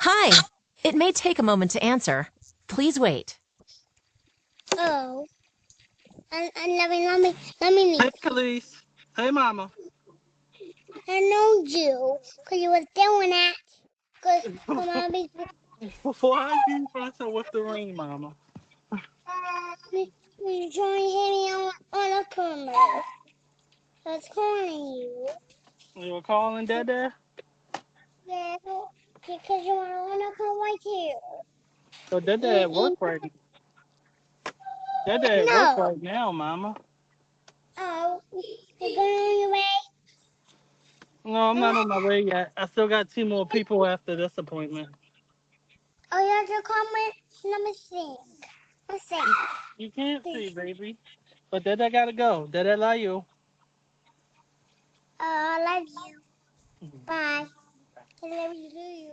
Hi. It may take a moment to answer. Please wait. Oh, and let me. Hey, Khalees. Hey, Mama. I know you, cause you was doing that. Cause mommy, Why are you messing with the ring, Mama? you trying to hit me on a camera. That's calling you. You were calling Dada? Yeah, because you wanna come right here. So Dada Mm, at work mm, right Dada at work no. right now, Mama. Oh, you're going on your way? No, I'm not Huh? on my way yet. I still got two more people after this appointment. Oh, you have to comment? Let me see. Let's see. You can't see, baby. But Dada gotta go. Dada love you. I love you. Bye. I love you.